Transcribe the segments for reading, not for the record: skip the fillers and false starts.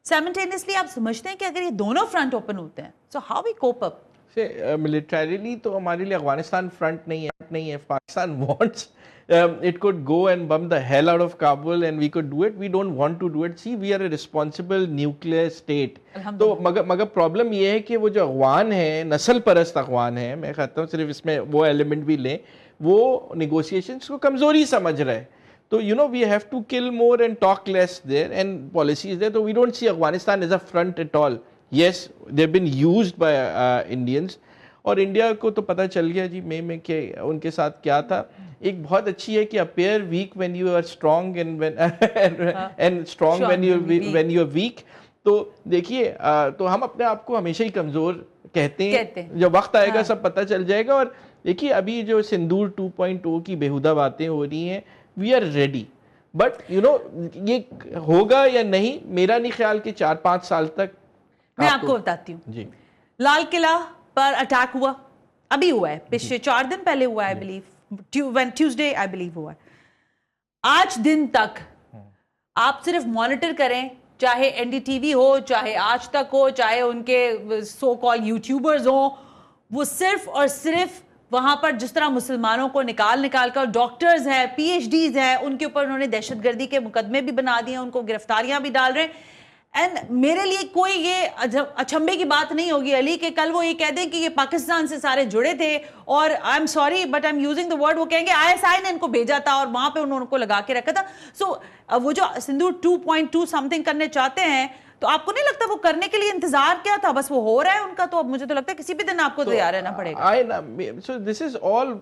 Simultaneously آپ سمجھتے ہیں کہ اگر یہ دونوں فرنٹ اوپن ہوتے ہیں so how we cope up؟ Militarily تو ہمارے لیے افغانستان فرنٹ نہیں ہے. Pakistan wants it could go and bomb the hell out of Kabul and we could do it. We don't want to do it. See, we are a responsible nuclear state. تو مگر problem یہ ہے کہ وہ جو افغان ہیں, نسل پرست افغان ہیں, میں کہتا ہوں صرف اس میں وہ ایلیمنٹ بھی لیں, وہ نیگوسیشنز کو کمزوری سمجھ رہے ہیں. So, we have to kill more and talk less there and policies there. So, we don't see Afghanistan as a front at all. Yes, they've been used by Indians. اور India کو تو پتہ چل گیا جی مئی میں کہ ان کے ساتھ کیا تھا. ایک بہت اچھی ہے کہ appear weak when you are strong and strong when you are weak. تو دیکھیے, تو ہم اپنے آپ کو ہمیشہ ہی کمزور کہتے ہیں. جب وقت آئے گا سب پتہ چل جائے گا. اور دیکھیے ابھی جو سندور 2.0 کی بیہودہ باتیں ہو رہی ہیں, we are ready. But یہ ہوگا یا نہیں, میرا نہیں خیال کہ 4-5 سال تک. میں آپ کو بتاتی ہوں جی, لال قلعہ پر اٹیک ہوا, ابھی ہوا ہے, پچھلے 4 دن پہلے ہوا ہے, ٹیوزڈے آئی بلیو ہوا ہے. آج دن تک آپ صرف مانیٹر کریں, چاہے این ڈی ٹی وی ہو, چاہے آج تک ہو, چاہے ان کے سو کال یوٹیوبرز ہوں, وہ صرف اور صرف وہاں پر جس طرح مسلمانوں کو نکال کر, ڈاکٹرز ہیں, پی ایچ ڈیز ہیں, ان کے اوپر انہوں نے دہشت گردی کے مقدمے بھی بنا دیے, ان کو گرفتاریاں بھی ڈال رہے ہیں. اینڈ میرے لیے کوئی یہ اچھمبے کی بات نہیں ہوگی علی کہ کل وہ یہ کہہ دیں کہ یہ پاکستان سے سارے جڑے تھے, اور I am sorry but I am using the word, وہ کہیں گے آئی ایس آئی نے ان کو بھیجا تھا اور وہاں پہ انہوں کو لگا کے رکھا تھا. سو وہ جو سندور 2.2 سم تھنگ کرنے چاہتے ہیں, تو آپ کو نہیں لگتا وہ کرنے کے لیے انتظار کیا تھا, بس وہ ہو رہا ہے ان کا, تو اب مجھے تو لگتا ہے کسی بھی دن آپ کو تیار رہنا پڑے گا. So this is all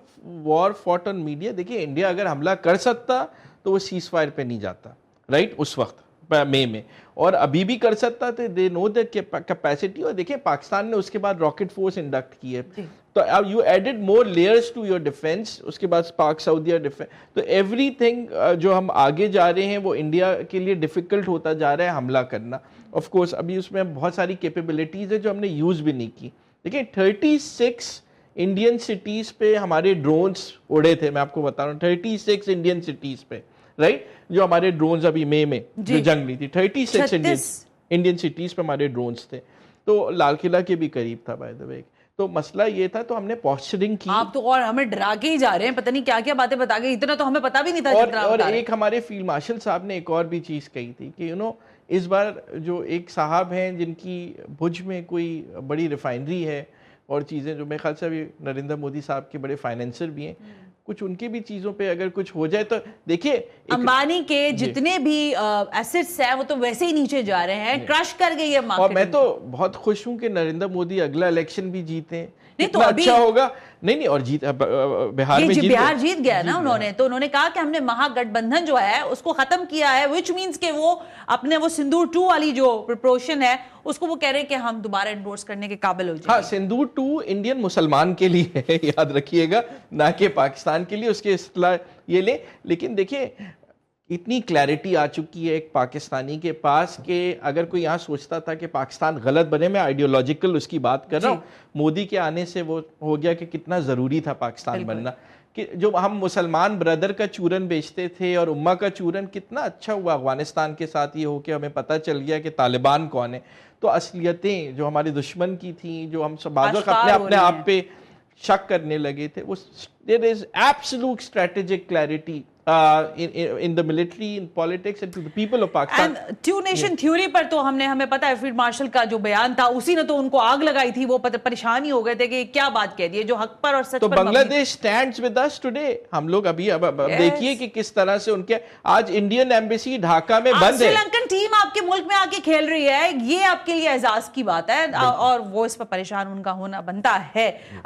war fought on media. دیکھیے انڈیا اگر حملہ کر سکتا تو وہ سیز فائر پہ نہیں جاتا, رائٹ, اس وقت مئی میں, اور ابھی بھی کر سکتا تھے. دے نو دیٹ کیپیسٹی. اور دیکھیں پاکستان نے اس کے بعد راکٹ فورس انڈکٹ کی ہے, تو you added more layers to your defence. اس کے بعد پاک سعودیہ ڈیفینس, تو ایوری تھنگ جو ہم آگے جا رہے ہیں وہ انڈیا کے لیے ڈیفیکلٹ ہوتا جا رہا ہے حملہ کرنا. آف کورس ابھی اس میں بہت ساری کیپیبلٹیز ہیں جو ہم نے یوز بھی نہیں کی. دیکھیں 36 انڈین سٹیز پہ ہمارے ڈرونز اڑے تھے, میں آپ کو بتا رہا ہوں, 36 انڈین سٹیز پہ, رائٹ, جو ہمارے ڈرونز ابھی مئی میں جو جنگ لی تھی, 36 انڈین سٹیز پہ ہمارے ڈرونز تھے. تو لال قلعہ کے بھی قریب تھا بائی دا وے. تو مسئلہ یہ تھا, تو ہم نے پوسچرنگ کی. آپ تو اور ہمیں ڈرا کے ہی جا رہے ہیں, پتہ نہیں کیا کیا باتیں بتا گئے, اتنا تو ہمیں پتا بھی نہیں تھا. اور ایک ہمارے فیلڈ مارشل صاحب نے ایک اور بھی چیز کہی تھی کہ اس بار جو ایک صاحب ہیں جن کی بھج میں کوئی بڑی ریفائنری ہے اور چیزیں, جو میرے خیال سے ابھی نریندر مودی صاحب کے بڑے فائنینسر بھی ہیں, کچھ ان کی بھی چیزوں پہ اگر کچھ ہو جائے تو دیکھیے امبانی کے جتنے بھی ایسٹس ہیں وہ تو ویسے ہی نیچے جا رہے ہیں, کرش کر گئی ہے مارکیٹ. اور میں تو بہت خوش ہوں کہ نریندر مودی اگلا الیکشن بھی جیتے, اتنا اچھا ہوگا. نہیں, اور بہار میں بہار جیت گیا نا انہوں نے, تو انہوں نے کہا کہ ہم نے مہا گٹھ بندھن جو ہے اس کو ختم کیا ہے, وچ مینس کہ وہ اپنے وہ سندور 2 والی جو پروپورشن ہے اس کو وہ کہہ رہے ہیں کہ ہم دوبارہ انڈورس کرنے کے قابل ہو جائیں. ہاں, سندور 2 انڈین مسلمان کے لیے ہے, یاد رکھیے گا, نہ کہ پاکستان کے لیے. اس کے اصطلاح یہ لیں. لیکن دیکھیے اتنی کلیئرٹی آ چکی ہے ایک پاکستانی کے پاس کہ اگر کوئی یہاں سوچتا تھا کہ پاکستان غلط بنے, میں آئیڈیولوجیکل اس کی بات کر رہا ہوں, مودی کے آنے سے وہ ہو گیا کہ کتنا ضروری تھا پاکستان بننا. کہ جو ہم مسلمان برادر کا چورن بیچتے تھے اور امہ کا چورن, کتنا اچھا ہوا افغانستان کے ساتھ یہ ہو کہ ہمیں پتہ چل گیا کہ طالبان کون ہے. تو اصلیتیں جو ہمارے دشمن کی تھیں, جو ہم بعض وقت اپنے آپ پہ شک کرنے لگے تھے, وہ there is absolute strategic clarity in the military, in politics and to the people of Pakistan. And two nation theory پر تو ہمیں پتا ہے فیلڈ مارشل کا جو بیان تھا اسی نے تو ان کو آگ لگائی تھی, وہ پریشان ہی ہو گئے تھے کہ کیا بات کہہ دی جو حق پر اور سچ پر. تو بنگلہ دیش stands with us today. ہم لوگ ابھی اب دیکھیے کہ کس طرح سے ان کے آج انڈین ایمبیسی ڈھاکہ میں بند ہے. سری لنکن ٹیم آپ کے ملک میں آ کے کھیل رہی ہے, یہ آپ کے لیے اعزاز کی بات ہے, اور وہ اس پر پریشان ان کا ہونا بنتا ہے.